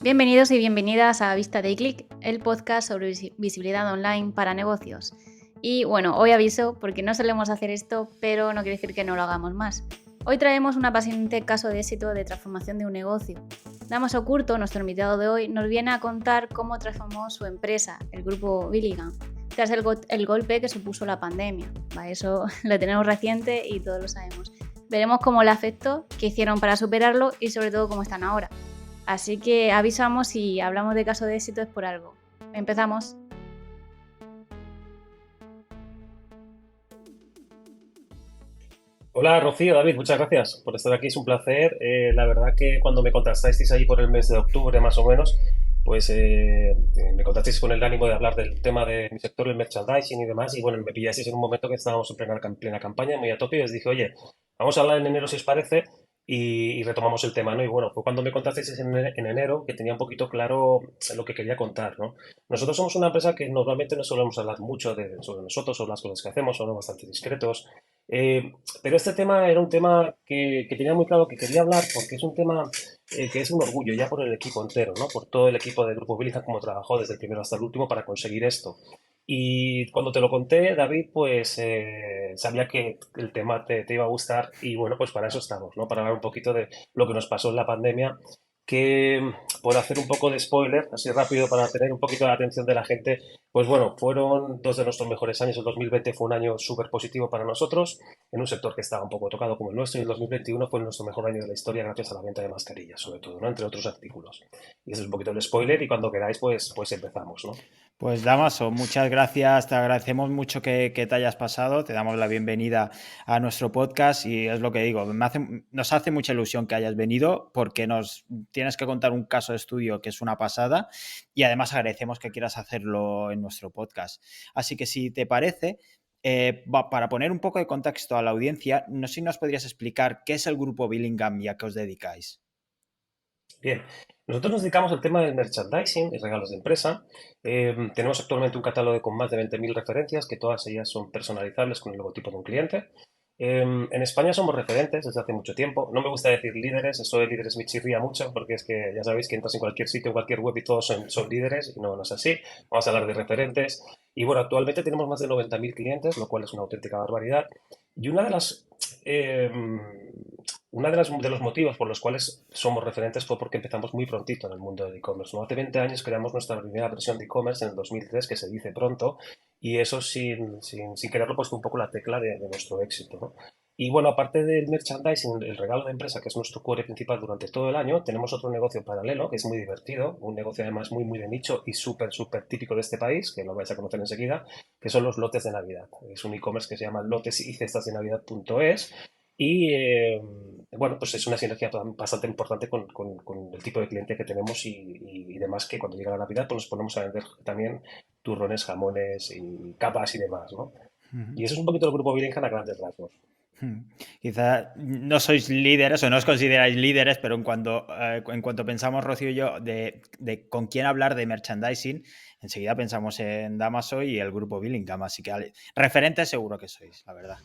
Bienvenidos y bienvenidas a Vista de Click, el podcast sobre visibilidad online para negocios. Y bueno, hoy aviso porque no solemos hacer esto, pero no quiere decir que no lo hagamos más. Hoy traemos un apasionante caso de éxito de transformación de un negocio. Damaso Curto, nuestro invitado de hoy, nos viene a contar cómo transformó su empresa, el grupo Billigan, tras el golpe que supuso la pandemia. Eso lo tenemos reciente y todos lo sabemos. Veremos cómo le afectó, qué hicieron para superarlo y sobre todo cómo están ahora. Así que avisamos si hablamos de caso de éxito es por algo. Empezamos. Hola Rocío, David, muchas gracias por estar aquí, es un placer. La verdad que cuando me contactasteis ahí por el mes de octubre más o menos, pues me contactasteis con el ánimo de hablar del tema de mi sector, el merchandising y demás, y bueno, me pillasteis en un momento que estábamos en plena campaña, muy a tope, y os dije, oye, vamos a hablar en enero si os parece, y retomamos el tema, ¿no? Y bueno, fue cuando me contactasteis en enero que tenía un poquito claro lo que quería contar, ¿no? Nosotros somos una empresa que normalmente no solemos hablar mucho sobre nosotros o las cosas que hacemos, somos bastante discretos. Eh, pero este tema era un tema que tenía muy claro que quería hablar porque es un tema que es un orgullo ya por el equipo entero, ¿no? Por todo el equipo del Grupo Biliza, como trabajó desde el primero hasta el último para conseguir esto. Y cuando te lo conté, David, pues sabía que el tema te iba a gustar y bueno, pues para eso estamos, ¿no? Para hablar un poquito de lo que nos pasó en la pandemia, que por hacer un poco de spoiler, así rápido, para tener un poquito de atención de la gente, pues bueno, fueron dos de nuestros mejores años. El 2020 fue un año súper positivo para nosotros, en un sector que estaba un poco tocado como el nuestro, y el 2021 fue nuestro mejor año de la historia gracias a la venta de mascarillas, sobre todo, ¿no? Entre otros artículos. Y ese es un poquito el spoiler y cuando queráis, pues empezamos, ¿no? Pues Damaso, muchas gracias, te agradecemos mucho que te hayas pasado, te damos la bienvenida a nuestro podcast y es lo que digo, nos hace mucha ilusión que hayas venido porque nos tienes que contar un caso de estudio que es una pasada y además agradecemos que quieras hacerlo en nuestro podcast. Así que si te parece, para poner un poco de contexto a la audiencia, no sé si nos podrías explicar qué es el grupo Billingham y a qué os dedicáis. Bien, nosotros nos dedicamos al tema del merchandising y regalos de empresa. Tenemos actualmente un catálogo con más de 20.000 referencias, que todas ellas son personalizables con el logotipo de un cliente. En España somos referentes desde hace mucho tiempo. No me gusta decir líderes, eso de líderes me chirría mucho, porque es que ya sabéis que entras en cualquier sitio, en cualquier web y todos son líderes, y no es así. Vamos a hablar de referentes. Y bueno, actualmente tenemos más de 90.000 clientes, lo cual es una auténtica barbaridad. Y eh, de los motivos por los cuales somos referentes fue porque empezamos muy prontito en el mundo del e-commerce, ¿no? Hace 20 años creamos nuestra primera versión de e-commerce en el 2003, que se dice pronto, y eso sin quererlo he puesto un poco la tecla de nuestro éxito, ¿no? Y bueno, aparte del merchandising, el regalo de empresa, que es nuestro core principal durante todo el año, tenemos otro negocio paralelo, que es muy divertido, un negocio además muy de nicho y súper típico de este país, que lo vais a conocer enseguida, que son los lotes de Navidad. Es un e-commerce que se llama lotesycestasdenavidad.es y bueno, pues es una sinergia bastante importante con el tipo de cliente que tenemos y demás, que cuando llega la Navidad pues nos ponemos a vender también turrones, jamones y capas y demás, ¿no? Y eso es un poquito el grupo Billingham a grandes rasgos. Quizá no sois líderes o no os consideráis líderes, pero en cuanto pensamos, Rocío y yo, de con quién hablar de merchandising, enseguida pensamos en Damaso y el grupo Billingham. Así que referentes seguro que sois, la verdad.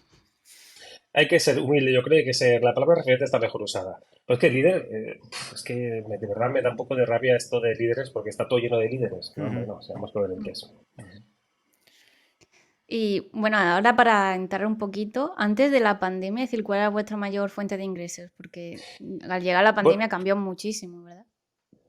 Hay que ser humilde, yo creo que la palabra referente está mejor usada. Pero es que líder, es que de verdad me da un poco de rabia esto de líderes porque está todo lleno de líderes. No, hombre, no, seamos coherentes. Y bueno, ahora para entrar un poquito, antes de la pandemia, es decir, ¿cuál era vuestra mayor fuente de ingresos? Porque al llegar la Bueno, pandemia cambió muchísimo, ¿verdad?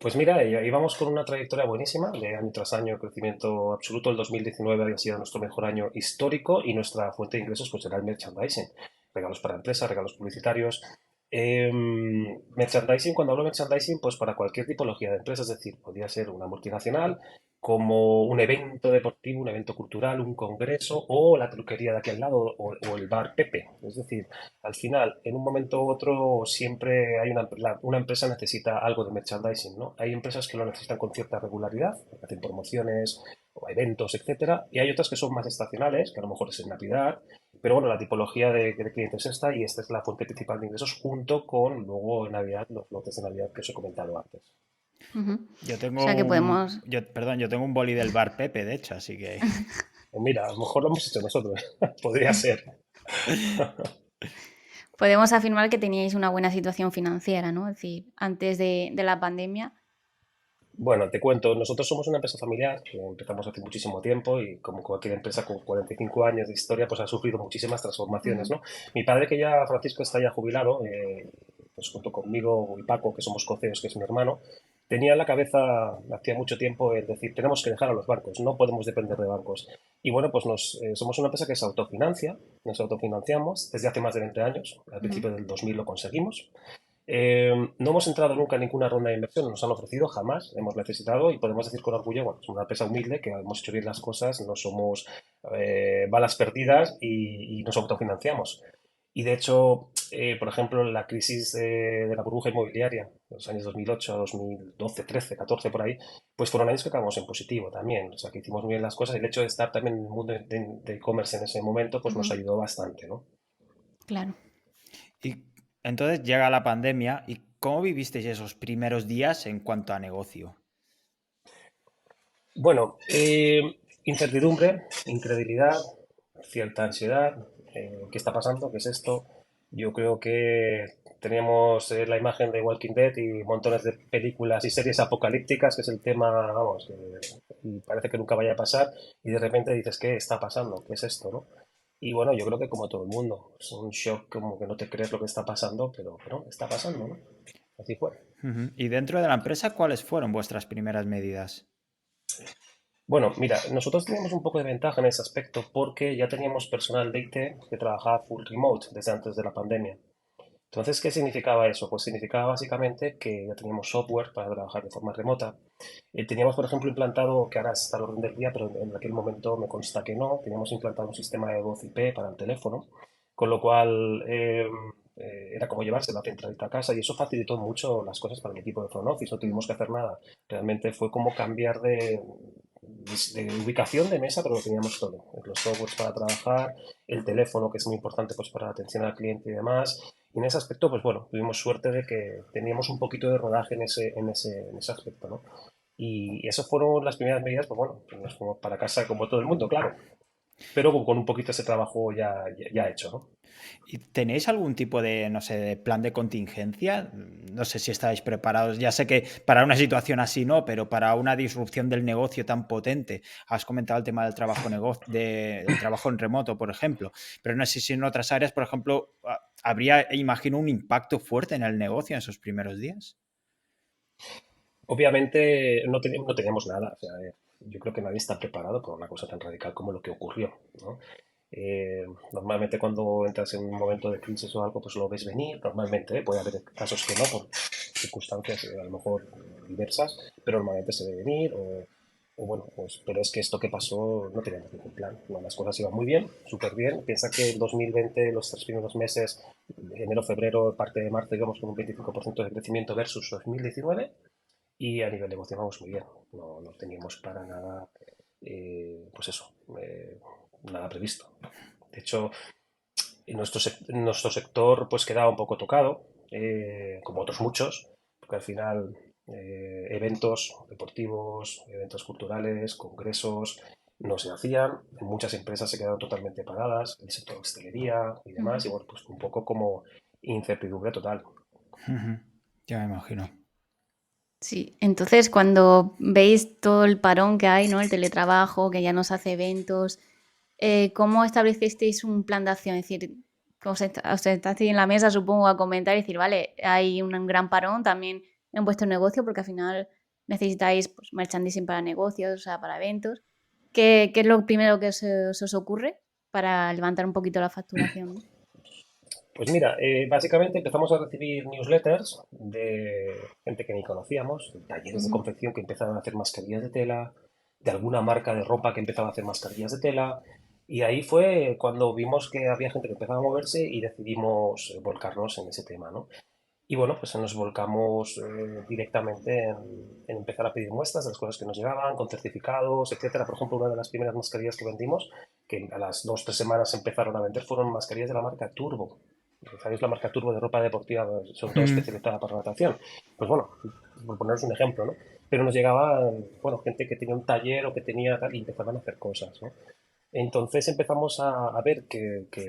pues mira, íbamos con una trayectoria buenísima, de año tras año, crecimiento absoluto. El 2019 había sido nuestro mejor año histórico y nuestra fuente de ingresos pues era el merchandising. Regalos para empresas, regalos publicitarios. Merchandising, cuando hablo de merchandising, pues para cualquier tipología de empresa, es decir, podría ser una multinacional, como un evento deportivo, un evento cultural, un congreso o la peluquería de aquí al lado o el bar Pepe. Es decir, al final, en un momento u otro, siempre hay una empresa necesita algo de merchandising, ¿no? Hay empresas que lo necesitan con cierta regularidad, porque hacen promociones o eventos, etcétera, y hay otras que son más estacionales, que a lo mejor es en Navidad, pero bueno, la tipología de clientes es esta y esta es la fuente principal de ingresos junto con luego en Navidad los lotes de Navidad que os he comentado antes. Ujú. Yo O tengo sea que podemos, perdón, yo tengo un boli del bar Pepe, de hecho, así que Pues mira, a lo mejor lo hemos hecho nosotros, podría ser. podemos afirmar que teníais una buena situación financiera, ¿no? Es decir, antes de la pandemia. Bueno, te cuento, nosotros somos una empresa familiar que empezamos hace muchísimo tiempo y como cualquier empresa con 45 años de historia, pues ha sufrido muchísimas transformaciones, Ujú. ¿no? Mi padre, que ya, Francisco, está ya jubilado, pues junto conmigo y Paco, que somos coceos, que es mi hermano, tenía en la cabeza hacía mucho tiempo el decir, tenemos que dejar a los bancos, no podemos depender de bancos. Y bueno, pues somos una empresa que se autofinancia, nos autofinanciamos desde hace más de 20 años, al Ujú. principio del 2000 lo conseguimos. No hemos entrado nunca en ninguna ronda de inversión, no nos han ofrecido jamás, hemos necesitado y podemos decir con orgullo, bueno, somos una empresa humilde que hemos hecho bien las cosas, no somos balas perdidas y nos autofinanciamos. Y de hecho, por ejemplo, la crisis de la burbuja inmobiliaria, los años 2008, 2012, 13, 14 por ahí, pues fueron años que acabamos en positivo también. O sea, que hicimos muy bien las cosas y el hecho de estar también en el mundo de e-commerce en ese momento, pues nos Ujú. ayudó bastante, ¿no? Claro. Y entonces llega la pandemia y ¿cómo vivisteis esos primeros días en cuanto a negocio? Bueno, incertidumbre, incredulidad, cierta ansiedad. ¿Qué está pasando? ¿Qué es esto? Yo creo que teníamos la imagen de Walking Dead y montones de películas y series apocalípticas, que es el tema, vamos, y parece que nunca vaya a pasar, y de repente dices, ¿qué está pasando? ¿Qué es esto, no? Y bueno, yo creo que como todo el mundo, es un shock como que no te crees lo que está pasando, pero está pasando, ¿no? Así fue. Ujú. Y dentro de la empresa, ¿cuáles fueron vuestras primeras medidas? Bueno, mira, nosotros teníamos un poco de ventaja en ese aspecto porque ya teníamos personal de IT que trabajaba full remote desde antes de la pandemia. Entonces, ¿qué significaba eso? Pues significaba básicamente que ya teníamos software para trabajar de forma remota. Teníamos, por ejemplo, implantado, que ahora está al orden del día, pero en aquel momento me consta que no, teníamos implantado un sistema de voz IP para el teléfono, con lo cual era como llevarse la centralita a casa y eso facilitó mucho las cosas para el equipo de front office, no tuvimos Ujú. que hacer nada. Realmente fue como cambiar de ubicación de mesa, pero lo teníamos todo. Los softwares para trabajar, el teléfono, que es muy importante pues, para la atención al cliente y demás. Y en ese aspecto, pues bueno, tuvimos suerte de que teníamos un poquito de rodaje en ese aspecto, ¿no? Y esas fueron las primeras medidas, pues bueno, pues nos fuimos para casa como todo el mundo, claro, pero con un poquito ese trabajo ya hecho, ¿no? ¿Y tenéis algún tipo de, no sé, de plan de contingencia? No sé si estáis preparados. Ya sé que para una situación así no, pero para una disrupción del negocio tan potente. Has comentado el tema del trabajo, del trabajo en remoto, por ejemplo. Pero no sé si en otras áreas, por ejemplo, habría, imagino, un impacto fuerte en el negocio en esos primeros días. Obviamente no teníamos nada, o sea, yo creo que nadie está preparado por una cosa tan radical como lo que ocurrió, ¿no? Normalmente cuando entras en un momento de crisis o algo, pues lo ves venir, normalmente, puede haber casos que no, por circunstancias a lo mejor diversas, pero normalmente se ve venir, o bueno, pues, pero es que esto que pasó no teníamos ningún plan, no, las cosas iban muy bien, súper bien, piensa que el 2020, los 3 primeros meses, enero, febrero, parte de marzo, íbamos con un 25% de crecimiento versus 2019, y a nivel de negocio vamos muy bien, no teníamos para nada, pues eso, nada previsto. De hecho, en nuestro sector pues quedaba un poco tocado, como otros muchos, porque al final eventos deportivos, eventos culturales, congresos no se hacían, muchas empresas se quedaron totalmente paradas, el sector hostelería y demás, Ujú. y bueno, pues un poco como incertidumbre total. Ujú. Ya me imagino. Sí, entonces cuando veis todo el parón que hay, ¿no? El teletrabajo, que ya no se hace eventos, ¿cómo establecisteis un plan de acción? Es decir, os sentasteis en la mesa, supongo, a comentar y decir, vale, hay un gran parón también en vuestro negocio porque al final necesitáis pues, merchandising para negocios, o sea, para eventos. ¿Qué es lo primero que se os ocurre para levantar un poquito la facturación, ¿no? Pues mira, básicamente empezamos a recibir newsletters de gente que ni conocíamos, talleres de Ujú. confección que empezaban a hacer mascarillas de tela, de alguna marca de ropa que empezaba a hacer mascarillas de tela, y ahí fue cuando vimos que había gente que empezaba a moverse y decidimos volcarnos en ese tema, ¿no? Y bueno, pues nos volcamos directamente en empezar a pedir muestras de las cosas que nos llegaban, con certificados, etcétera. Por ejemplo, una de las primeras mascarillas que vendimos, que a las 2 o 3 semanas empezaron a vender, fueron mascarillas de la marca Turbo. ¿Sabéis la marca Turbo de ropa deportiva, sobre todo Ujú. especializada para natación? Pues bueno, por poneros un ejemplo, ¿no? Pero nos llegaba, bueno, gente que tenía un taller o que tenía tal y empezaban a hacer cosas, ¿no? Entonces empezamos a ver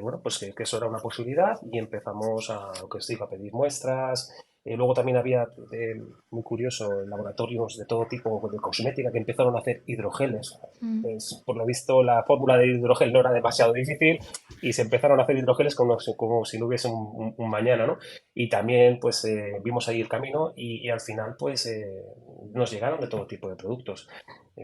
bueno, pues que eso era una posibilidad y empezamos lo que os digo, a pedir muestras Luego también había, muy curioso, laboratorios de todo tipo de cosmética que empezaron a hacer hidrogeles. Mm. Pues, por lo visto, la fórmula del hidrogel no era demasiado difícil y se empezaron a hacer hidrogeles como si no hubiese un mañana, ¿no? Y también, pues, vimos ahí el camino y al final, pues, nos llegaron de todo tipo de productos.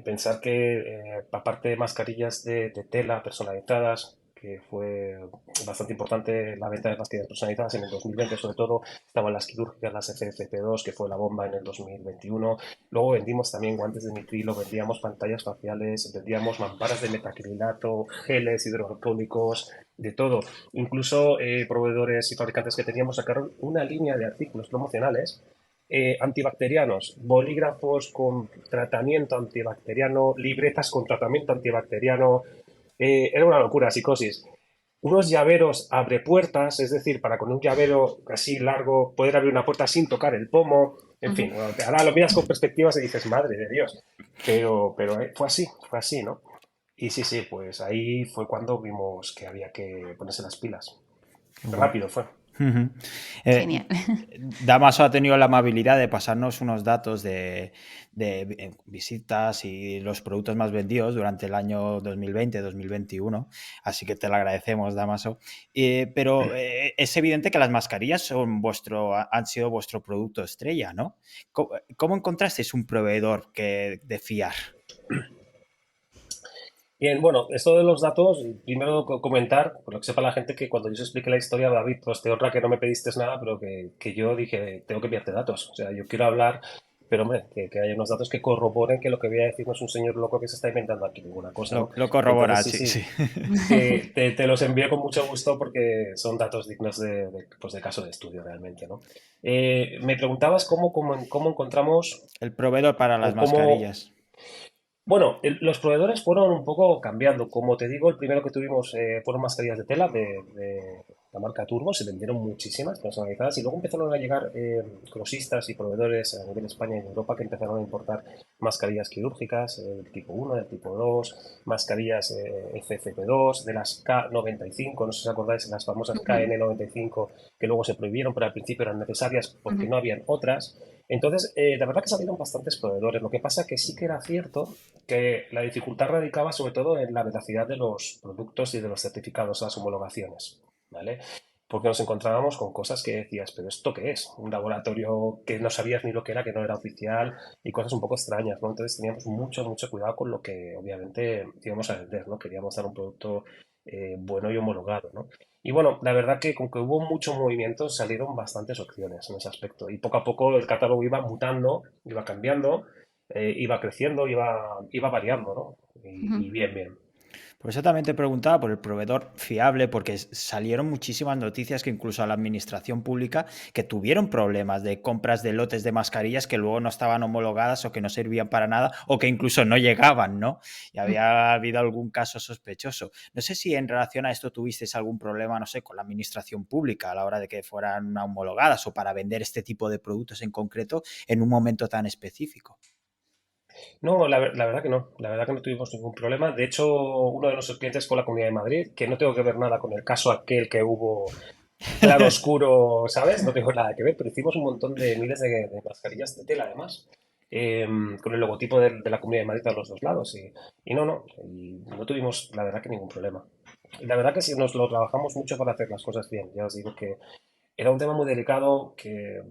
Pensar que, aparte de mascarillas de tela personalizadas, que fue bastante importante la venta de mascarillas personalizadas en el 2020, sobre todo, estaban las quirúrgicas, las FFP2, que fue la bomba en el 2021. Luego vendimos también guantes de nitrilo, vendíamos pantallas faciales, vendíamos mamparas de metacrilato, geles hidroalcohólicos, de todo. Incluso proveedores y fabricantes que teníamos sacaron una línea de artículos promocionales antibacterianos, bolígrafos con tratamiento antibacteriano, libretas con tratamiento antibacteriano. Era una locura, psicosis. Unos llaveros abre puertas, es decir, para con un llavero así largo poder abrir una puerta sin tocar el pomo. En fin, Ujú. bueno, ahora lo miras con perspectivas y dices, madre de Dios. Pero fue así, ¿no? Y sí, sí, pues ahí fue cuando vimos que había que ponerse las pilas. Qué bueno. Rápido fue. Ujú. Genial. Damaso ha tenido la amabilidad de pasarnos unos datos de visitas y los productos más vendidos durante el año 2020-2021, así que te lo agradecemos, Damaso. Pero es evidente que las mascarillas han sido vuestro producto estrella, ¿no? ¿Cómo encontrasteis un proveedor de fiar? Bien, bueno, esto de los datos, primero comentar, por lo que sepa la gente, que cuando yo os expliqué la historia, David, pues te honra que no me pediste nada, pero que yo dije, tengo que enviarte datos. O sea, yo quiero hablar, pero hombre, que haya unos datos que corroboren que lo que voy a decir no es un señor loco que se está inventando aquí ninguna cosa, ¿no? Lo Entonces, corroboras, sí, sí, sí, sí. te los envío con mucho gusto porque son datos dignos pues de caso de estudio realmente, ¿no? Me preguntabas cómo encontramos El proveedor para las o cómo. mascarillas. Bueno, los proveedores fueron un poco cambiando. Como te digo, el primero que tuvimos fueron mascarillas de tela de la marca Turbo. Se vendieron muchísimas personalizadas y luego empezaron a llegar crossistas y proveedores a nivel España y Europa que empezaron a importar mascarillas quirúrgicas del tipo 1, del tipo 2, mascarillas FFP2, de las K95, no sé si os acordáis, las famosas Ujú, KN95 que luego se prohibieron, pero al principio eran necesarias porque ujú. no habían otras. Entonces, la verdad que salieron bastantes proveedores. Lo que pasa que sí que era cierto que la dificultad radicaba sobre todo en la veracidad de los productos y de los certificados, las homologaciones, ¿vale? Porque nos encontrábamos con cosas que decías, pero ¿esto qué es? Un laboratorio que no sabías ni lo que era, que no era oficial y cosas un poco extrañas, ¿no? Entonces teníamos mucho cuidado con lo que obviamente íbamos a vender, ¿no? Queríamos dar un producto bueno y homologado, ¿no? Y bueno, la verdad que con que hubo mucho movimiento salieron bastantes opciones en ese aspecto y poco a poco el catálogo iba mutando, iba cambiando, iba creciendo, iba variando, ¿no? Y Ujú. bien, bien. Por eso también te preguntaba por el proveedor fiable, porque salieron muchísimas noticias que incluso a la administración pública que tuvieron problemas de compras de lotes de mascarillas que luego no estaban homologadas o que no servían para nada o que incluso no llegaban, ¿no? Y había habido algún caso sospechoso. No sé si en relación a esto tuvisteis algún problema, no sé, con la administración pública a la hora de que fueran homologadas o para vender este tipo de productos en concreto en un momento tan específico. No, la verdad que no, la verdad que no tuvimos ningún problema. De hecho, uno de nuestros clientes fue la Comunidad de Madrid, que no tengo que ver nada con el caso aquel que hubo claro oscuro, ¿sabes? No tengo nada que ver, pero hicimos un montón de miles de mascarillas de tela, además, con el logotipo de la Comunidad de Madrid a los dos lados. Y no tuvimos, la verdad, que ningún problema. Y la verdad que sí, nos lo trabajamos mucho para hacer las cosas bien. Ya os digo que era un tema muy delicado que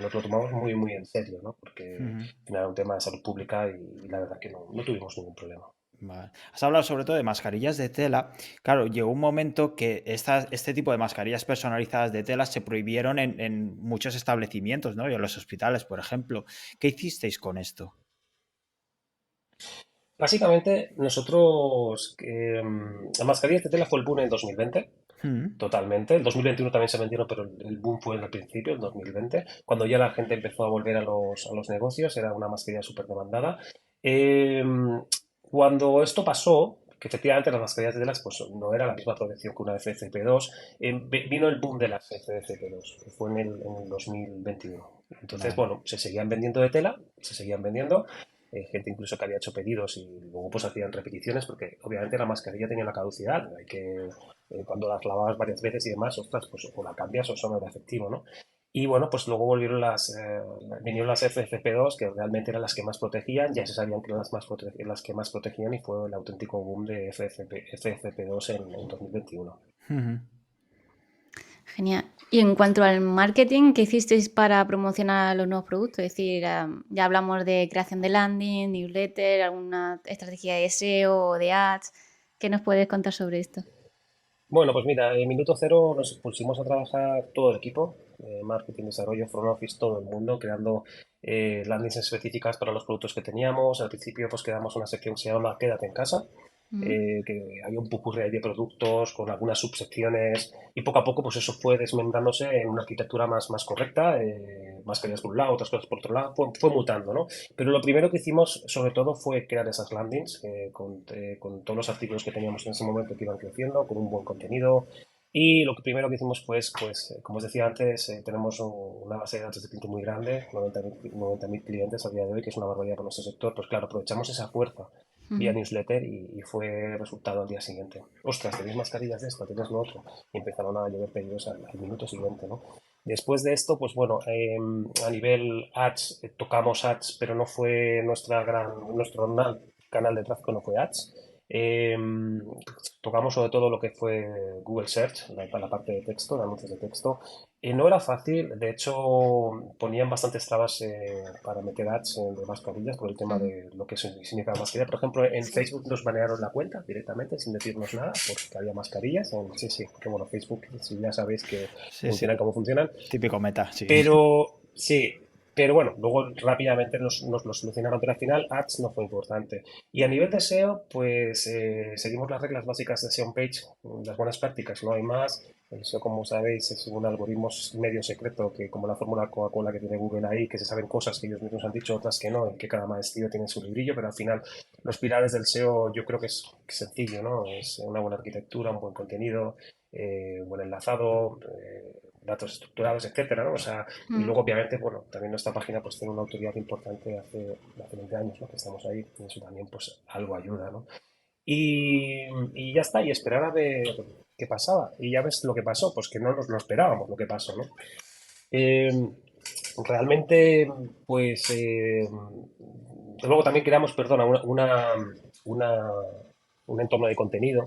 nos lo tomamos muy en serio, ¿no? Porque Ujú. al final era un tema de salud pública y la verdad que no tuvimos ningún problema. Vale. Has hablado sobre todo de mascarillas de tela. Claro, llegó un momento que este tipo de mascarillas personalizadas de tela se prohibieron en muchos establecimientos, ¿no? Y en los hospitales, por ejemplo. ¿Qué hicisteis con esto? Básicamente, nosotros, la mascarilla de tela fue el boom en 2020. Mm. Totalmente. El 2021 también se vendieron, pero el boom fue en el principio, en 2020, cuando ya la gente empezó a volver a los negocios, era una mascarilla súper demandada. Eh, Cuando esto pasó, que efectivamente las mascarillas de telas pues, no era la misma protección que una FFP2, vino el boom de las FFP2, que fue en el 2021. Entonces, Vale. bueno, se seguían vendiendo de tela, se seguían vendiendo, gente incluso que había hecho pedidos y luego pues hacían repeticiones porque obviamente la mascarilla tenía una caducidad, hay que cuando las lavabas varias veces y demás, ostras, pues o la cambias o eso no era efectivo, ¿no? Y bueno, pues luego vinieron las FFP2, que realmente eran las que más protegían, ya se sabían que eran las que más protegían y fue el auténtico boom de FFP2 en 2021. Ujú. Genial. Y en cuanto al marketing, ¿qué hicisteis para promocionar los nuevos productos? Es decir, ya hablamos de creación de landing, newsletter, alguna estrategia de SEO o de ads. ¿Qué nos puedes contar sobre esto? Bueno, pues mira, en minuto cero nos pusimos a trabajar todo el equipo, marketing, desarrollo, front office, todo el mundo, creando landings específicas para los productos que teníamos. Al principio pues creamos una sección que se llama Quédate en casa, Mm. que hay un popurrí ahí de productos con algunas subsecciones y poco a poco pues eso fue desmembrándose en una arquitectura más correcta, mascarillas por un lado, otras cosas por otro lado, fue mutando, ¿no? Pero lo primero que hicimos sobre todo fue crear esas landings con todos los artículos que teníamos en ese momento que iban creciendo, con un buen contenido. Y lo que primero que hicimos, pues como os decía antes, tenemos una base de datos de cliente muy grande, 90.000 clientes a día de hoy, que es una barbaridad para nuestro sector. Pues claro, aprovechamos esa fuerza vía Ujú. newsletter y fue resultado al día siguiente. Ostras, ¿tenéis mascarillas de esto? ¿Tenéis lo otro? Y empezaron a llover pedidos al minuto siguiente, ¿no? Después de esto, pues bueno, a nivel ads, tocamos ads, pero no fue nuestro canal de tráfico no fue ads. Eh, Tocamos sobre todo lo que fue Google Search, la parte de texto, de anuncios de texto. No era fácil, de hecho ponían bastantes trabas para meter ads de mascarillas por el tema Ujú. de lo que significa mascarilla. Por ejemplo, en Sí. Facebook nos banearon la cuenta directamente sin decirnos nada porque había mascarillas. Sí, sí, que bueno, Facebook, si ya sabéis que Sí, sí. funcionan como funcionan. Típico meta, sí. Pero sí, pero bueno, luego rápidamente nos lo solucionaron, pero al final ads no fue importante. Y a nivel de SEO, pues seguimos las reglas básicas de SEO Page, las buenas prácticas, no hay más. El SEO, como sabéis, es un algoritmo medio secreto que, como la fórmula Coca-Cola que tiene Google ahí, que se saben cosas que ellos mismos han dicho, otras que no, y que cada maestría tiene su librillo, pero al final los pilares del SEO yo creo que es sencillo, ¿no? Es una buena arquitectura, un buen contenido, buen enlazado, datos estructurados, etcétera, ¿no? O sea, y Mm. luego obviamente, bueno, también nuestra página pues tiene una autoridad importante hace 20 años, ¿no? Que estamos ahí, y eso también pues algo ayuda, ¿no? Y ya está, y esperar a ver qué pasaba. Y ya ves lo que pasó, pues que no nos lo esperábamos lo que pasó, ¿no? Eh, Realmente, pues luego también creamos, perdona, una- un entorno de contenido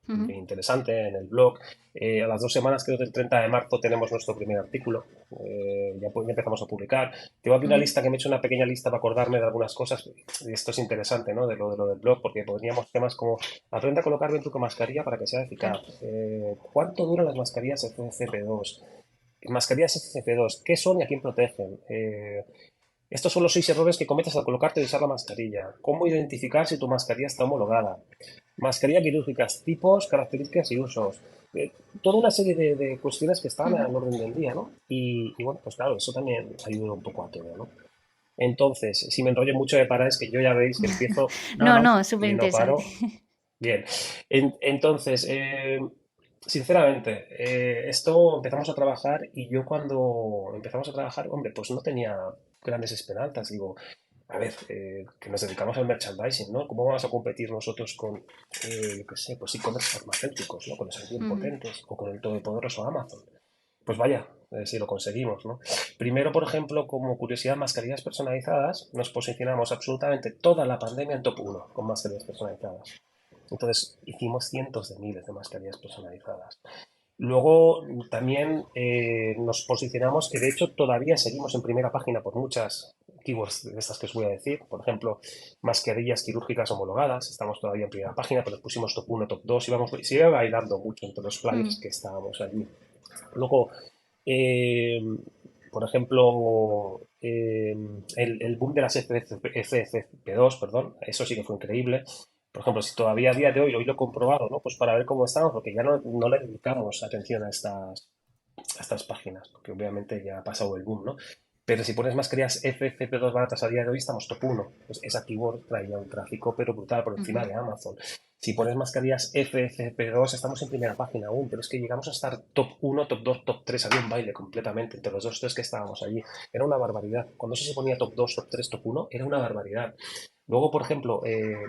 Ujú. muy interesante en el blog. A las 2 semanas, creo que el 30 de marzo, tenemos nuestro primer artículo. Ya empezamos a publicar. Tengo aquí una Ujú. lista que me he hecho una pequeña lista para acordarme de algunas cosas. Y esto es interesante, ¿no? De lo del blog, porque podríamos temas como aprende a colocar bien tu mascarilla para que sea Claro. eficaz. ¿Cuánto duran las mascarillas FFP2? Mascarillas FFP2, ¿qué son y a quién protegen? Estos son los 6 errores que cometes al colocarte y usar la mascarilla. ¿Cómo identificar si tu mascarilla está homologada? Mascarilla quirúrgicas, tipos, características y usos. Eh, Toda una serie de cuestiones que estaban Ujú. al orden del día, ¿no? Y bueno, pues claro, eso también ayuda un poco a todo, ¿no? Entonces, si me enrollo mucho de parar, es que yo ya veis que empiezo No, no, súper y no interesante. paro. Bien, entonces, sinceramente, esto empezamos a trabajar y yo cuando empezamos a trabajar, hombre, pues no tenía grandes esperanzas. Digo, a ver, que nos dedicamos al merchandising, ¿no? ¿Cómo vamos a competir nosotros con, yo qué sé, pues e-commerce farmacéuticos, ¿no? Con los bien Ujú. potentes o con el todopoderoso Amazon. Pues vaya, si lo conseguimos, ¿no? Primero, por ejemplo, como curiosidad, mascarillas personalizadas, nos posicionamos absolutamente toda la pandemia en top 1 con mascarillas personalizadas. Entonces hicimos cientos de miles de mascarillas personalizadas. Luego también nos posicionamos, que de hecho todavía seguimos en primera página por muchas keywords de estas que os voy a decir. Por ejemplo, mascarillas quirúrgicas homologadas, estamos todavía en primera página, pero pusimos top 1, top 2 y iba bailando mucho entre los flyers Mm. que estábamos allí. Luego, eh, por ejemplo, el boom de las FFP2, perdón, eso sí que fue increíble. Por ejemplo, si todavía a día de hoy lo he comprobado, ¿no? Pues para ver cómo estamos, porque ya no le dedicamos atención a estas páginas, porque obviamente ya ha pasado el boom, ¿no? Pero si pones mascarillas FFP2 baratas a día de hoy, estamos top 1. Pues esa keyword traía un tráfico, pero brutal por encima Ujú. de Amazon. Si pones mascarillas FFP2, estamos en primera página aún, pero es que llegamos a estar top 1, top 2, top 3. Había un baile completamente entre los dos tres que estábamos allí. Era una barbaridad. Cuando eso se ponía top 2, top 3, top 1, era una barbaridad. Luego, por ejemplo,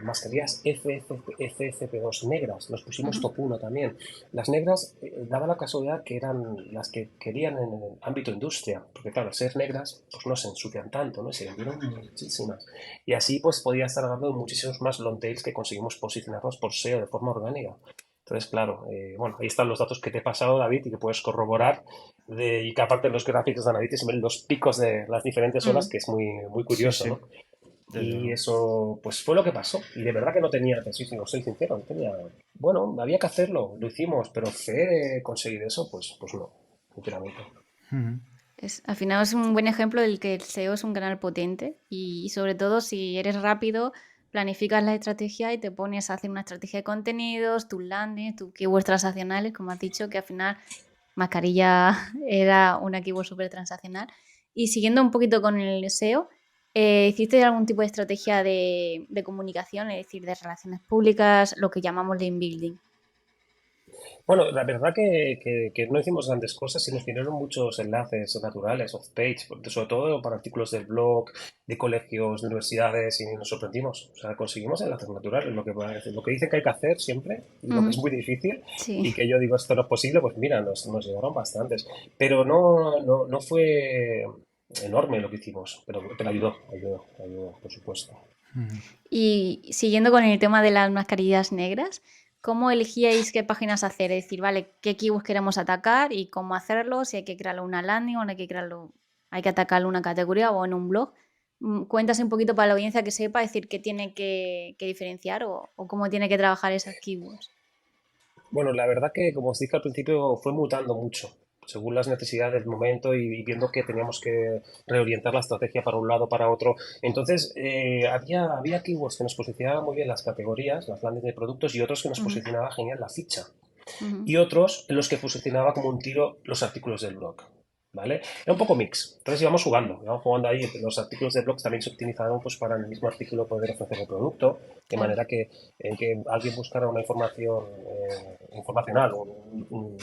mascarillas FFP2 negras, nos pusimos Ujú. top 1 también. Las negras, daba la casualidad que eran las que querían en el ámbito industria, porque claro, al ser negras, pues no se ensucian tanto, ¿no? Y se vendieron muchísimas. Y así, pues podía estar hablando de muchísimos más long tails que conseguimos posicionarlos por SEO de forma orgánica. Entonces, claro, bueno, ahí están los datos que te he pasado, David, y que puedes corroborar, y que aparte en los gráficos de Analytics se ven los picos de las diferentes horas, Mm. que es muy, muy Sí, curioso, sí, ¿no? desde Y luego. eso, pues fue lo que pasó. Y de verdad que no tenía, te soy sincero, no tenía. Bueno, había que hacerlo, lo hicimos, pero fe de conseguir eso, pues no, sinceramente. Ujú. Al final es un buen ejemplo del que el SEO es un canal potente y sobre todo si eres rápido, planificas la estrategia y te pones a hacer una estrategia de contenidos, tus landings, tus keywords transaccionales, como has dicho, que al final mascarilla era una keyword súper transaccional. Y siguiendo un poquito con el SEO, ¿hiciste algún tipo de estrategia de comunicación, es decir, de relaciones públicas, lo que llamamos link building? Bueno, la verdad que no hicimos grandes cosas y nos vinieron muchos enlaces naturales, off-page, sobre todo para artículos del blog, de colegios, de universidades, y nos sorprendimos. O sea, conseguimos enlaces naturales, lo que dicen que hay que hacer siempre, y lo que es Ujú. muy difícil, Sí. y que yo digo esto no es posible, pues mira, nos llegaron bastantes. Pero no fue enorme lo que hicimos, pero ayudó, por supuesto. Ujú. Y siguiendo con el tema de las mascarillas negras, ¿cómo elegíais qué páginas hacer? Es decir, vale, qué keywords queremos atacar y cómo hacerlo, si hay que crearlo en una landing o no hay que crearlo, hay que atacarlo en una categoría o en un blog. Cuéntase un poquito para la audiencia que sepa, decir, qué tiene que diferenciar o cómo tiene que trabajar esas keywords. Bueno, la verdad que, como os dije al principio, fue mutando mucho, según las necesidades del momento y viendo que teníamos que reorientar la estrategia para un lado, para otro. Entonces, había keywords que nos posicionaban muy bien las categorías, las landing de productos, y otros que nos Ujú, posicionaba genial la ficha. ujú, Y otros en los que posicionaba como un tiro los artículos del blog. ¿Vale? Era un poco mix. Entonces íbamos jugando ahí. Los artículos de blog también se utilizaron pues, para en el mismo artículo poder ofrecer el producto, de claro. manera que, que alguien buscara una información informacional o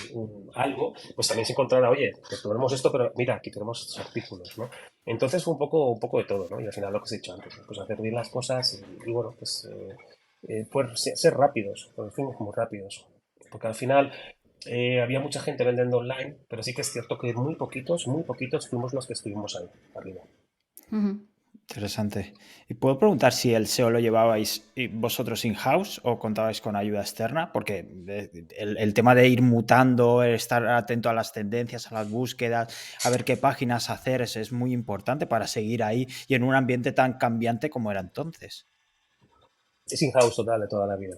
algo, pues también se encontrara, oye, pues tenemos esto, pero mira, aquí tenemos estos artículos, ¿no? Entonces fue un poco de todo, ¿no? Y al final lo que os he dicho antes, pues hacer bien las cosas y bueno, pues ser rápidos, porque fuimos muy rápidos. Porque al final había mucha gente vendiendo online, pero sí que es cierto que muy poquitos fuimos los que estuvimos ahí, arriba. Ujú. Interesante. ¿Y puedo preguntar si el SEO lo llevabais vosotros in-house o contabais con ayuda externa? Porque el tema de ir mutando, estar atento a las tendencias, a las búsquedas, a ver qué páginas hacer, es muy importante para seguir ahí y en un ambiente tan cambiante como era entonces. Es in-house total de toda la vida.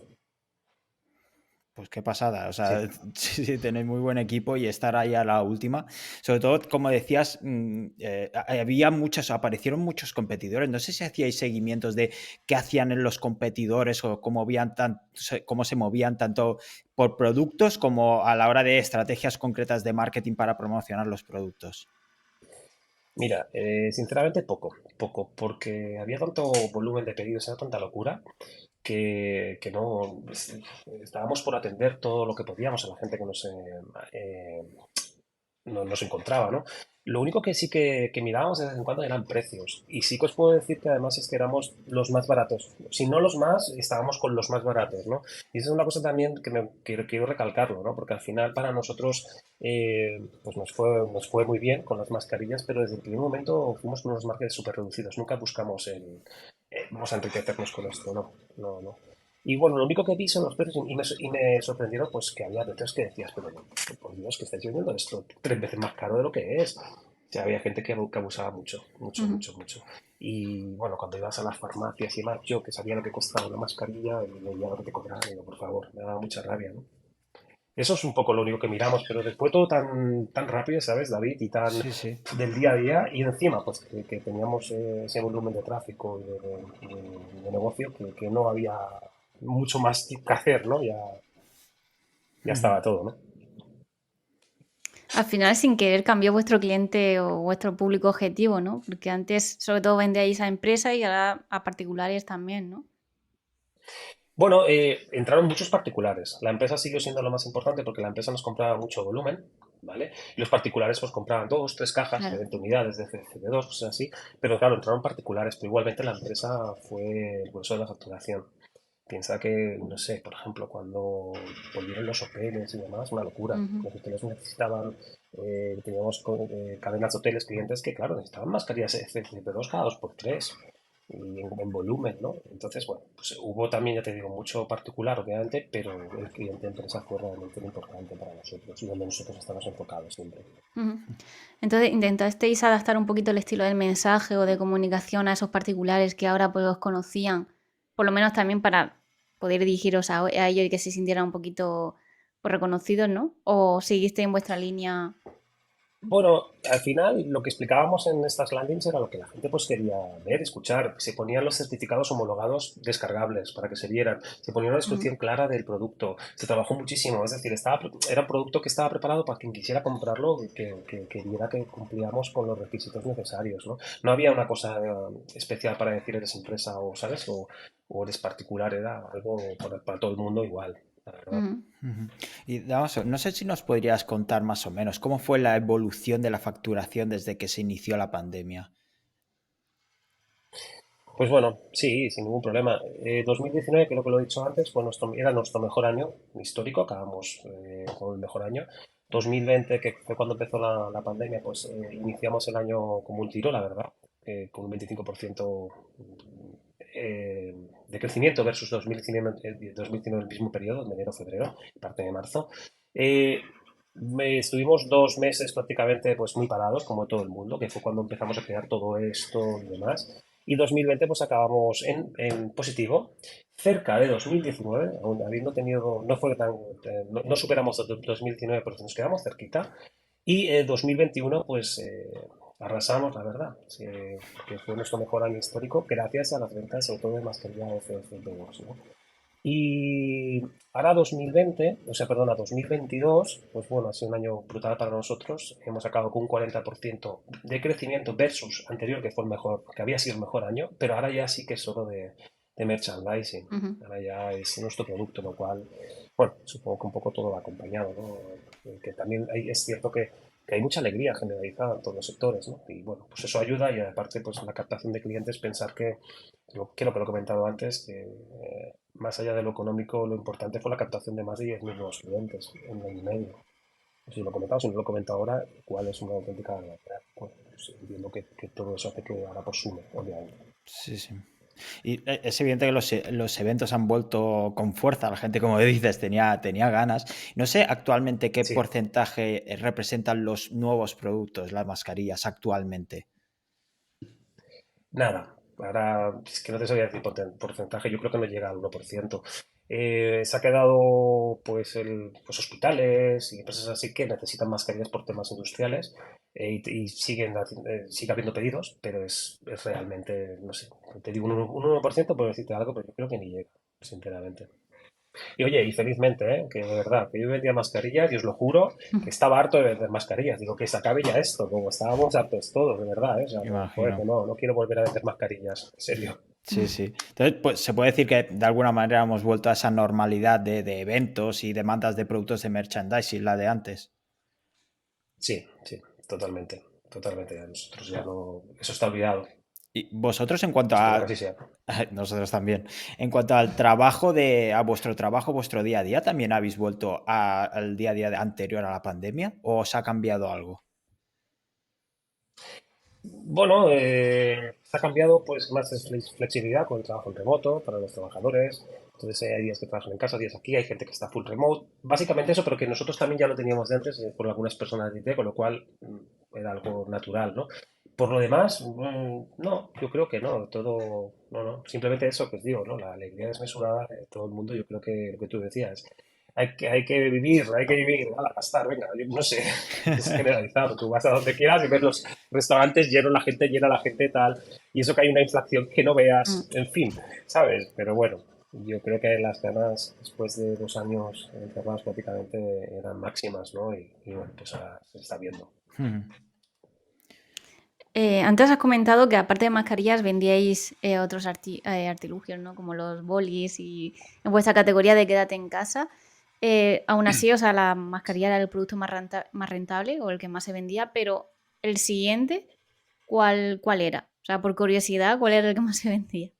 Pues qué pasada, o Sí. sea, sí, sí, tenéis muy buen equipo y estar ahí a la última. Sobre todo, como decías, había muchos, aparecieron muchos competidores. No sé si hacíais seguimientos de qué hacían en los competidores o cómo se movían tanto por productos como a la hora de estrategias concretas de marketing para promocionar los productos. Mira, sinceramente poco, porque había tanto volumen de pedidos, era tanta locura que no pues, estábamos por atender todo lo que podíamos a la gente que eh, nos encontraba, ¿no? Lo único que sí que mirábamos de vez en cuando eran precios. Y sí que os puedo decir que además es que éramos los más baratos. Si no los más, estábamos con los más baratos, ¿no? Y esa es una cosa también que quiero recalcarlo, ¿no? Porque al final para nosotros pues nos fue muy bien con las mascarillas, pero desde el primer momento fuimos con unos márgenes súper reducidos. Nunca buscamos vamos a enriquecernos con esto, no. Y bueno, lo único que vi son los precios y me sorprendieron pues que había veces que decías, pero por Dios, que estáis vendiendo esto 3 veces más caro de lo que es. O sea, había gente que abusaba Ujú. mucho. Y bueno, cuando ibas a las farmacias y demás, yo que sabía lo que costaba una mascarilla y veía lo que te cobraban, digo, por favor, me daba mucha rabia, ¿no? Eso es un poco lo único que miramos, pero después todo tan rápido, ¿sabes, David? Y tan Sí, sí. del día a día, y encima, pues que teníamos ese volumen de tráfico y de negocio que no había mucho más que hacer, ¿no? Ya Ujú. estaba todo, ¿no? Al final, sin querer, cambió vuestro cliente o vuestro público objetivo, ¿no? Porque antes, sobre todo, vendíais a empresas y ahora a particulares también, ¿no? Bueno, entraron muchos particulares. La empresa siguió siendo lo más importante porque la empresa nos compraba mucho volumen, ¿vale? Y los particulares pues compraban dos, tres cajas de Claro. 20 unidades de CFD2, cosas así. Pero claro, entraron particulares, pero igualmente la empresa fue el grueso de la facturación. Piensa que, no sé, por ejemplo, cuando volvieron los hoteles y demás, una locura. Ujú. Los hoteles necesitaban, teníamos cadenas de hoteles, clientes que, claro, necesitaban mascarillas FFP2 cada dos por tres y en volumen, ¿no? Entonces, bueno, pues hubo también, ya te digo, mucho particular, obviamente, pero el cliente empresa fue realmente lo importante para nosotros y donde nosotros estamos enfocados siempre. Ujú. Entonces, ¿intentasteis adaptar un poquito el estilo del mensaje o de comunicación a esos particulares que ahora pues os conocían? Por lo menos también para poder dirigiros a ellos y que se sintieran un poquito pues, reconocidos, ¿no? ¿O seguisteis en vuestra línea? Bueno, al final lo que explicábamos en estas landings era lo que la gente pues quería ver, escuchar. Se ponían los certificados homologados descargables para que se vieran. Se ponía una Ujú. descripción clara del producto. Se trabajó muchísimo. Es decir, era un producto que estaba preparado para quien quisiera comprarlo, que viera que cumplíamos con los requisitos necesarios, ¿no? No había una cosa especial para decir eres empresa o, ¿sabes? O eres particular. Era algo para todo el mundo igual, la verdad. Ujú. Ujú. Y Damaso, no sé si nos podrías contar más o menos cómo fue la evolución de la facturación desde que se inició la pandemia. Pues bueno, sí, sin ningún problema. 2019, creo que lo he dicho antes, era nuestro mejor año histórico, acabamos con el mejor año. 2020, que fue cuando empezó la pandemia, pues iniciamos el año como un tiro, la verdad, con un 25% de crecimiento versus 2019, 2019 el mismo periodo, de enero-febrero, parte de marzo. Eh, Estuvimos 2 meses prácticamente pues muy parados, como todo el mundo, que fue cuando empezamos a crear todo esto y demás. Y 2020 pues acabamos en positivo, cerca de 2019, aún habiendo tenido, no fue tan, no superamos 2019, pero nos quedamos cerquita. Y 2021 pues arrasamos, la verdad, sí, que fue nuestro mejor año histórico gracias a las ventas, sobre todo de mascarilla FFP2, ¿no? Y ahora 2020, o sea, perdona, 2022, pues bueno, ha sido un año brutal para nosotros. Hemos acabado con un 40% de crecimiento versus anterior, que fue el mejor, que había sido el mejor año, pero ahora ya sí que es solo de merchandising. Ujú. Ahora ya es nuestro producto, lo cual, bueno, supongo que un poco todo va acompañado, ¿no? Que también es cierto que hay mucha alegría generalizada en todos los sectores, ¿no? Y bueno, pues eso ayuda y aparte, pues la captación de clientes, pensar que, creo que lo he comentado antes, que más allá de lo económico, lo importante fue la captación de más de 10.000 nuevos clientes en un año y medio. Si lo he comentado, si no lo he comentado ahora, cuál es una auténtica barbaridad. Bueno, pues entiendo que todo eso hace que ahora pues sume, obviamente. Sí, sí. Y es evidente que los eventos han vuelto con fuerza. La gente, como dices, tenía ganas. No sé actualmente qué Sí, porcentaje representan los nuevos productos, las mascarillas, actualmente. nada. Ahora, es que no te sabía decir porcentaje, yo creo que no llega al 1%. Se ha quedado pues hospitales y empresas así que necesitan mascarillas por temas industriales y sigue habiendo pedidos, pero es realmente, no sé, te digo un 1% por decirte algo, pero yo creo que ni llega, sinceramente. Y oye, y felizmente, que de verdad, que yo vendía mascarillas y os lo juro que estaba harto de vender mascarillas. Digo, que se acabe ya esto, como estábamos hartos todos, de verdad, ¿eh? O sea, joder, que Imagino. no quiero volver a vender mascarillas, en serio. Sí, sí. Entonces, pues se puede decir que de alguna manera hemos vuelto a esa normalidad de eventos y demandas de productos de merchandising, la de antes. Sí, sí, totalmente, totalmente. Nosotros ya no, eso está olvidado. Y vosotros en cuanto Espero que a... así sea. Nosotros también. En cuanto al a vuestro trabajo, vuestro día a día, ¿también habéis vuelto al día a día anterior a la pandemia? ¿O os ha cambiado algo? Bueno, se ha cambiado pues más flexibilidad con el trabajo en remoto para los trabajadores. Entonces hay días que trabajan en casa, días aquí, hay gente que está full remote. Básicamente eso, pero que nosotros también ya lo teníamos de antes por algunas personas de IT, con lo cual era algo natural, ¿no? Por lo demás, no, yo creo que no, todo, no, no, simplemente eso que os digo, ¿no? La alegría desmesurada de todo el mundo, yo creo que lo que tú decías, hay que vivir, a gastar, venga, yo no sé, es generalizado, tú vas a donde quieras y ves los restaurantes llenos, la gente tal, y eso que hay una inflación que no Mm. veas, en fin, ¿sabes? Pero bueno, yo creo que las ganas después de 2 años encerrados prácticamente eran máximas, ¿no? Y bueno, pues ahora se está viendo. Hmm. Antes has comentado que aparte de mascarillas vendíais otros artilugios, ¿no? Como los bolis y en vuestra categoría de quédate en casa. Aún así, o sea, la mascarilla era el producto más rentable o el que más se vendía, pero el siguiente, ¿cuál era? O sea, por curiosidad, ¿cuál era el que más se vendía?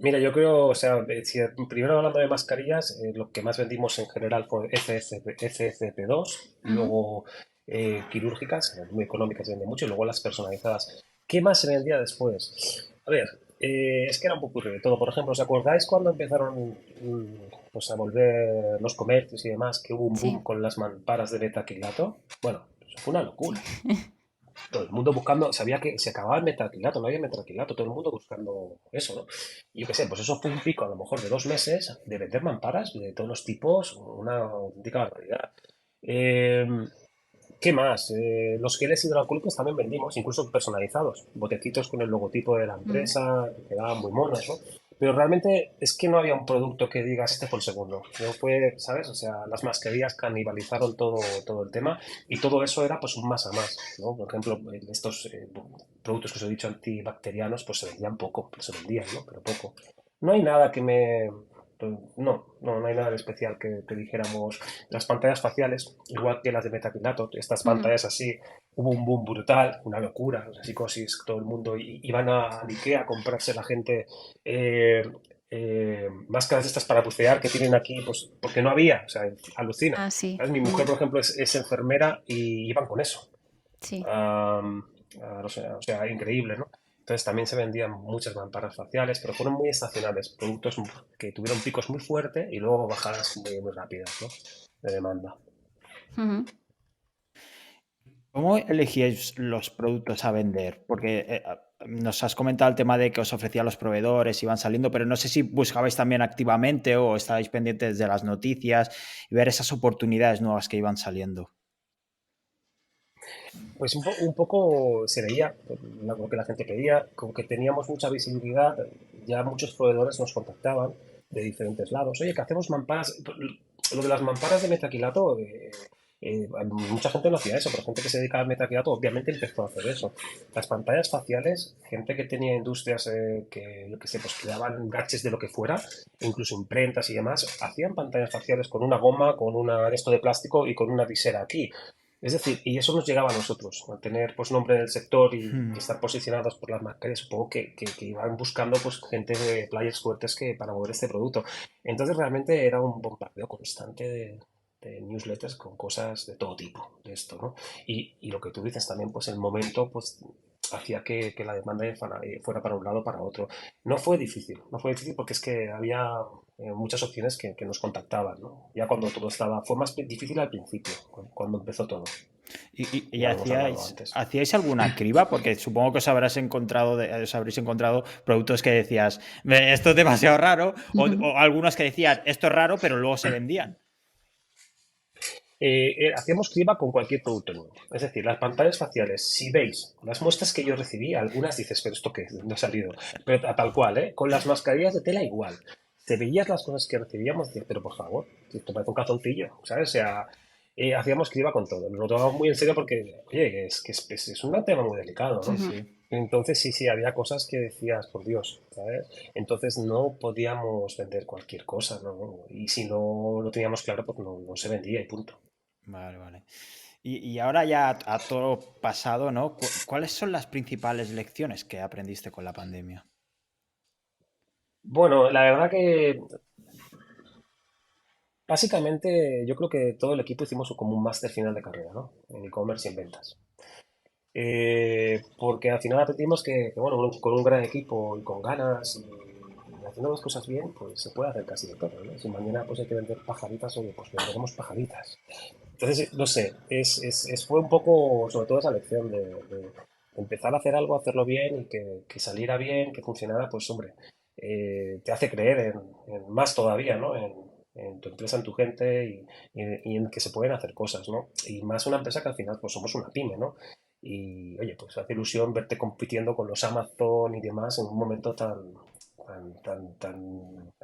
Mira, yo creo, o sea, si primero hablando de mascarillas, lo que más vendimos en general fue FFP2, y Ujú. luego quirúrgicas, muy económicas se venden mucho, y luego las personalizadas. ¿Qué más se vendía después? A ver, es que era un poco de todo. Por ejemplo, ¿os acordáis cuando empezaron pues a volver los comercios y demás, que hubo un Sí, boom con las mamparas de metacrilato? Bueno, eso fue una sí. locura. Todo el mundo buscando, sabía que se acababa el metacrilato, no había metacrilato, todo el mundo buscando eso, ¿no? Y yo qué sé, pues eso fue un pico a lo mejor de 2 meses de vender mamparas de todos los tipos, una auténtica barbaridad. Eh, ¿Qué más? Los geles hidroalcohólicos también vendimos, incluso personalizados, botecitos con el logotipo de la Mm. empresa, que quedaban muy monos, ¿no? Pero realmente es que no había un producto que digas, este fue el segundo. No fue, ¿sabes? O sea, las mascarillas canibalizaron todo el tema y todo eso era pues un más a más, ¿no? Por ejemplo, estos productos que os he dicho antibacterianos, pues se vendían poco, pero se vendían, ¿no? Pero poco. No hay nada que me... no hay nada de especial que dijéramos. Las pantallas faciales, igual que las de metacrilato, estas Ujú. pantallas así, hubo un boom brutal, una locura, la psicosis, todo el mundo iban a Ikea a comprarse la gente eh, máscaras estas para bucear que tienen aquí, pues porque no había, o sea, alucina. Ah, sí. ¿Sabes? Mi mujer, Mm. por ejemplo, es enfermera y iban con eso. Sí. Am, o sea, increíble, ¿no? Entonces también se vendían muchas mamparas faciales, pero fueron muy estacionales, productos que tuvieron picos muy fuertes y luego bajadas muy rápidas, ¿no? De demanda. Ujú. ¿Cómo elegíais los productos a vender? Porque nos has comentado el tema de que os ofrecían los proveedores, iban saliendo, pero no sé si buscabais también activamente o estabais pendientes de las noticias y ver esas oportunidades nuevas que iban saliendo. Pues un poco se veía lo que la gente pedía, como que teníamos mucha visibilidad, ya muchos proveedores nos contactaban de diferentes lados. Oye, que hacemos mamparas. Lo de las mamparas de metaquilato, mucha gente no hacía eso, pero gente que se dedicaba al metaquilato obviamente empezó a hacer eso. Las pantallas faciales, gente que tenía industrias que, yo que sé, pues creaban gadgets de lo que fuera, incluso imprentas y demás, hacían pantallas faciales con una goma, con una esto de plástico y con una visera aquí. Es decir, y eso nos llegaba a nosotros, al tener pues nombre en el sector y Hmm. estar posicionados por las marcas, supongo que iban buscando pues gente de players fuertes que para mover este producto. Entonces realmente era un bombardeo constante de newsletters con cosas de todo tipo de esto, ¿no? Y lo que tú dices también, pues el momento pues hacía que la demanda fuera para un lado o para otro. No fue difícil porque es que había muchas opciones que nos contactaban, ¿no? Ya cuando todo estaba, fue más difícil al principio, cuando empezó todo. ¿Y Ya lo hemos hablado hacíais, antes. hacíais alguna criba? Porque supongo que os habrás encontrado, os habréis encontrado productos que decías, esto es demasiado raro", o algunos que decían, esto es raro, pero luego se vendían. Hacíamos criba con cualquier producto nuevo. Es decir, las pantallas faciales, si veis las muestras que yo recibí, algunas dices, pero esto qué, no ha salido. Pero tal cual, ¿eh? Con las mascarillas de tela igual. Te veías las cosas que recibíamos, dices, pero por favor, esto parece un calzoncillo, ¿sabes? O sea, hacíamos criba con todo. Nos lo tomamos muy en serio porque, oye, es un tema muy delicado, Sí, ¿no? Ujú. sí. Entonces, sí, había cosas que decías, por Dios, ¿sabes? Entonces no podíamos vender cualquier cosa, ¿no? Y si no lo teníamos claro, pues no se vendía y punto. Vale, vale. Y ahora ya a todo pasado, ¿no? ¿Cuáles son las principales lecciones que aprendiste con la pandemia? Bueno, la verdad que básicamente yo creo que todo el equipo hicimos como un máster final de carrera, ¿no? En e-commerce y en ventas. Porque al final aprendimos que, bueno, con un gran equipo y con ganas y haciendo las cosas bien, pues se puede hacer casi de todo, ¿no? Si mañana pues hay que vender pajaritas, oye, pues venderemos pajaritas. Entonces, no sé, fue un poco, sobre todo esa lección de empezar a hacer algo, hacerlo bien y que saliera bien, que funcionara, pues hombre, te hace creer en más todavía, ¿no? En tu empresa, en tu gente y en que se pueden hacer cosas, ¿no? Y más una empresa que al final pues somos una pyme, ¿no? Y oye, pues hace ilusión verte compitiendo con los Amazon y demás en un momento tan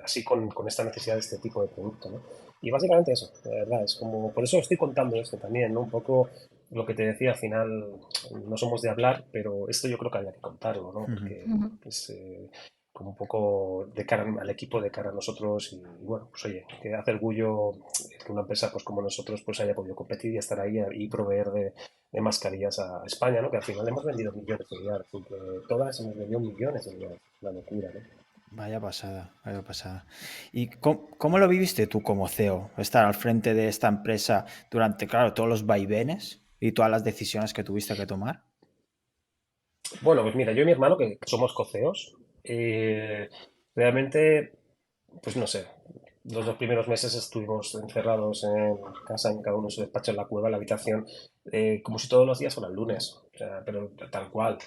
así con esta necesidad de este tipo de producto, ¿no? Y básicamente eso, de verdad, es como, por eso estoy contando esto también, ¿no? Un poco lo que te decía, al final no somos de hablar, pero esto yo creo que había que contarlo, ¿no? Ujú. Porque Ujú. es como un poco de cara al equipo, de cara a nosotros y bueno, pues oye, que hace orgullo que una empresa pues como nosotros pues haya podido competir y estar ahí y proveer de mascarillas a España, ¿no? Que al final hemos vendido millones de unidades, entre todas hemos vendido millones de unidades, una locura, ¿no? Vaya pasada, vaya pasada. ¿Y cómo lo viviste tú como CEO, estar al frente de esta empresa durante, claro, todos los vaivenes y todas las decisiones que tuviste que tomar? Bueno, pues mira, yo y mi hermano, que somos coceos, eh, realmente, pues no sé, los 2 primeros meses estuvimos encerrados en casa, en cada uno en su despacho, en la cueva, en la habitación, como si todos los días fueran lunes, o sea, pero tal cual,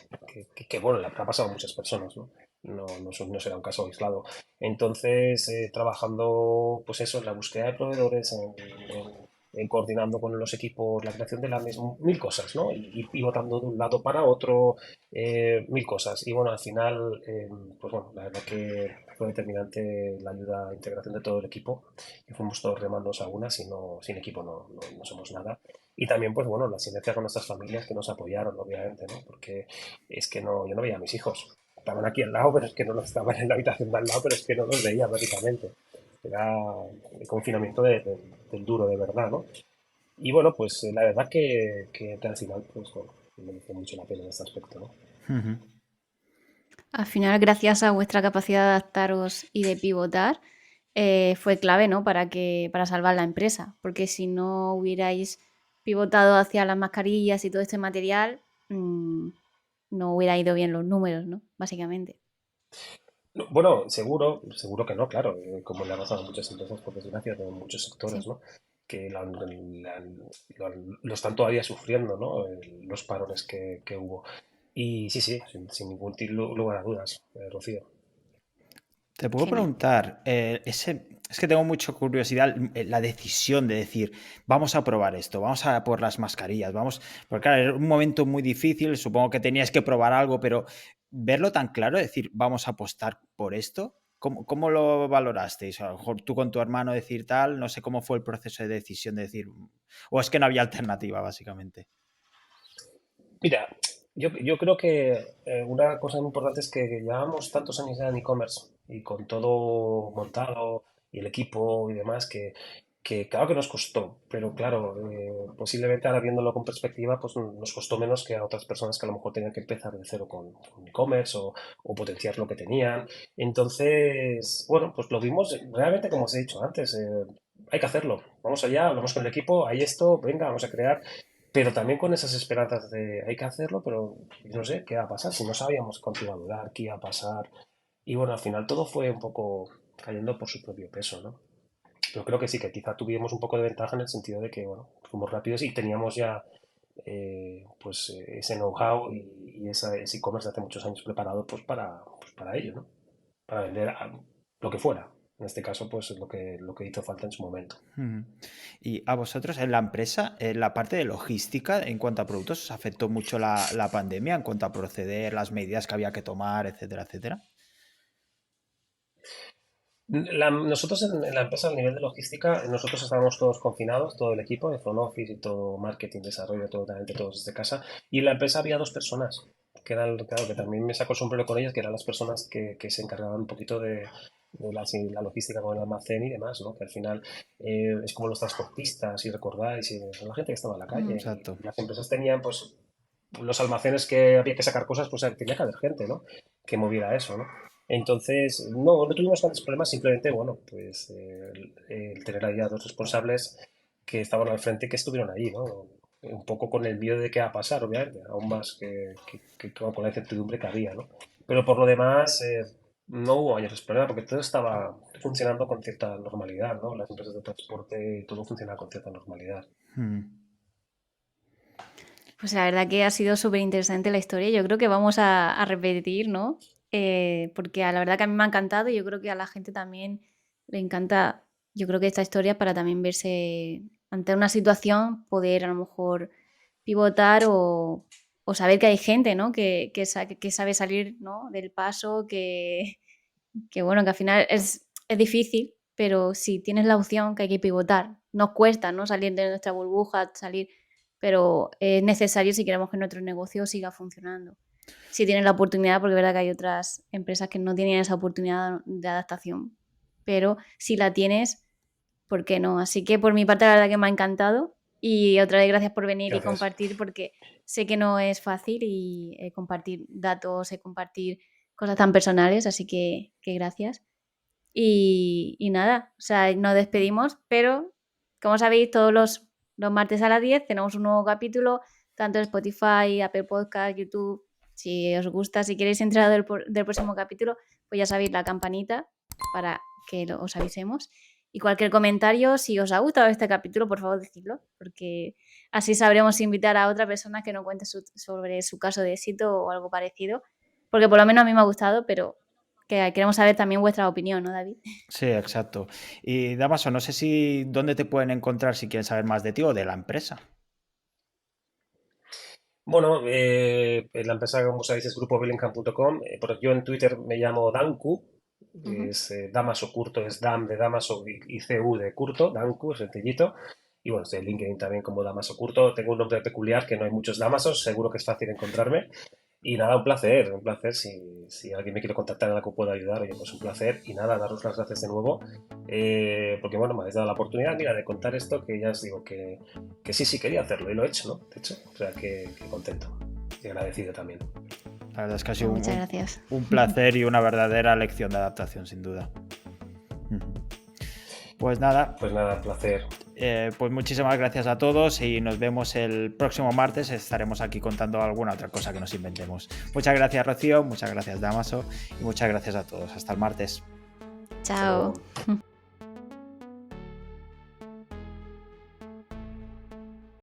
que, bueno, le habrá pasado a muchas personas, ¿no? No será un caso aislado. Entonces, trabajando, pues eso, en la búsqueda de proveedores, en coordinando con los equipos la creación de la misma, mil cosas, ¿no? Y pivotando de un lado para otro, mil cosas. Y bueno, al final, pues bueno, la verdad que fue determinante la ayuda e integración de todo el equipo, que fuimos todos remando a unas y no, sin equipo no somos nada. Y también, pues bueno, la sinergia con nuestras familias que nos apoyaron, obviamente, ¿no? Porque es que no, yo no veía a mis hijos. Estaban aquí al lado, pero es que no los estaban en la habitación de al lado, pero es que no los veía prácticamente. Era el confinamiento del duro, de verdad, ¿no? Y bueno, pues la verdad que al final, pues bueno, merece mucho la pena en este aspecto, ¿no? Ujú. Al final, gracias a vuestra capacidad de adaptaros y de pivotar, fue clave, ¿no? Para salvar la empresa. Porque si no hubierais pivotado hacia las mascarillas y todo este material, no hubiera ido bien los números, ¿no? Básicamente. Bueno, seguro que no, claro, como le ha pasado a muchas empresas, por desgracia, de muchos sectores, Sí. ¿no? Que lo están todavía sufriendo, ¿no? Los parones que hubo. Y sí, sí, sin ningún lugar a dudas, Rocío. Te puedo Genial. preguntar, es que tengo mucha curiosidad, la decisión de decir, vamos a probar esto, vamos a por las mascarillas, vamos, porque claro, era un momento muy difícil, supongo que tenías que probar algo, pero verlo tan claro, decir, vamos a apostar por esto, ¿cómo lo valorasteis? A lo mejor tú con tu hermano decir tal, no sé cómo fue el proceso de decisión de decir, o es que no había alternativa, básicamente. Mira, yo creo que una cosa muy importante es que llevábamos tantos años ya en e-commerce y con todo montado y el equipo y demás que claro que nos costó, pero claro, posiblemente ahora viéndolo con perspectiva, pues nos costó menos que a otras personas que a lo mejor tenían que empezar de cero con e-commerce o potenciar lo que tenían. Entonces, bueno, pues lo vimos realmente como os he dicho antes, hay que hacerlo, vamos allá, hablamos con el equipo, hay esto, venga, vamos a crear. Pero también con esas esperanzas de hay que hacerlo, pero no sé qué va a pasar, si no sabíamos cuánto iba a durar, qué iba a pasar. Y bueno, al final todo fue un poco cayendo por su propio peso, ¿no? Pero creo que sí, que quizá tuvimos un poco de ventaja en el sentido de que, bueno, fuimos rápidos y teníamos ya pues ese know-how y ese e-commerce de hace muchos años preparado pues para ello, ¿no? Para vender lo que fuera. En este caso, pues lo que hizo falta en su momento. Ujú. Y a vosotros en la empresa, en la parte de logística, en cuanto a productos, ¿os afectó mucho la pandemia en cuanto a proceder, las medidas que había que tomar, etcétera, etcétera? Nosotros en la empresa, a nivel de logística, nosotros estábamos todos confinados, todo el equipo de front office y todo marketing, desarrollo, totalmente todos desde casa. Y en la empresa había dos personas, que eran, claro, que también me sacó sombrero con ellas, que eran las personas que se encargaban un poquito de la logística con el almacén y demás, ¿no? Que al final es como los transportistas, si recordáis, y son la gente que estaba en la calle. Exacto. Y las empresas tenían, pues, los almacenes que había que sacar cosas, pues tenía que haber gente, ¿no? Que moviera eso, ¿no? Entonces, no tuvimos grandes problemas, simplemente, bueno, pues el tener ahí a dos responsables que estaban al frente que estuvieron ahí, ¿no? Un poco con el miedo de qué va a pasar, obviamente, aún más que con la incertidumbre que había, ¿no? Pero por lo demás, no hubo mayores problemas porque todo estaba funcionando con cierta normalidad, ¿no? Las empresas de transporte, todo funcionaba con cierta normalidad. Mm. Pues la verdad que ha sido súper interesante la historia. Yo creo que vamos a repetir, ¿no? Porque la verdad que a mí me ha encantado y yo creo que a la gente también le encanta, yo creo que esta historia para también verse ante una situación, poder a lo mejor pivotar o saber que hay gente, ¿no? Que sabe salir, ¿no? Del paso, que bueno, que al final es difícil, pero si tienes la opción que hay que pivotar, nos cuesta, ¿no? Salir de nuestra burbuja, salir, pero es necesario si queremos que nuestro negocio siga funcionando. Si tienen la oportunidad, porque es verdad que hay otras empresas que no tienen esa oportunidad de adaptación, pero si la tienes, ¿por qué no? Así que por mi parte la verdad que me ha encantado y otra vez gracias por venir y compartir, porque sé que no es fácil y compartir datos, compartir cosas tan personales, así que gracias. Y nada, o sea, nos despedimos, pero como sabéis, todos los martes a las 10 tenemos un nuevo capítulo, tanto en Spotify, Apple Podcast, YouTube. Si os gusta, si queréis entrar del próximo capítulo, pues ya sabéis la campanita para que os avisemos. Y cualquier comentario, si os ha gustado este capítulo, por favor decidlo, porque así sabremos invitar a otra persona que nos cuente sobre su caso de éxito o algo parecido, porque por lo menos a mí me ha gustado, pero que queremos saber también vuestra opinión, ¿no, David? Sí, exacto. Y Dámaso, no sé dónde te pueden encontrar si quieren saber más de ti o de la empresa. Bueno, la empresa, como sabéis, es grupobellingham.com. Pero yo en Twitter me llamo Danku, es Dámaso Curto, es Dam de Dámaso y CU de Curto, Danku, sencillito. Y bueno, estoy en LinkedIn también como Dámaso Curto. Tengo un nombre peculiar que no hay muchos Dámasos, seguro que es fácil encontrarme. Y nada, un placer. Si alguien me quiere contactar en algo que pueda ayudar, oye, pues un placer. Y nada, daros las gracias de nuevo, porque bueno, me habéis dado la oportunidad, mira, de contar esto, que ya os digo que sí quería hacerlo y lo he hecho, ¿no? De hecho, o sea, que contento y agradecido también. La verdad es que ha sido Muchas gracias. un placer y una verdadera lección de adaptación, sin duda. Pues nada, placer. Pues muchísimas gracias a todos y nos vemos el próximo martes. Estaremos aquí contando alguna otra cosa que nos inventemos. Muchas gracias, Rocío, muchas gracias, Dámaso, y muchas gracias a todos. Hasta el martes. Chao.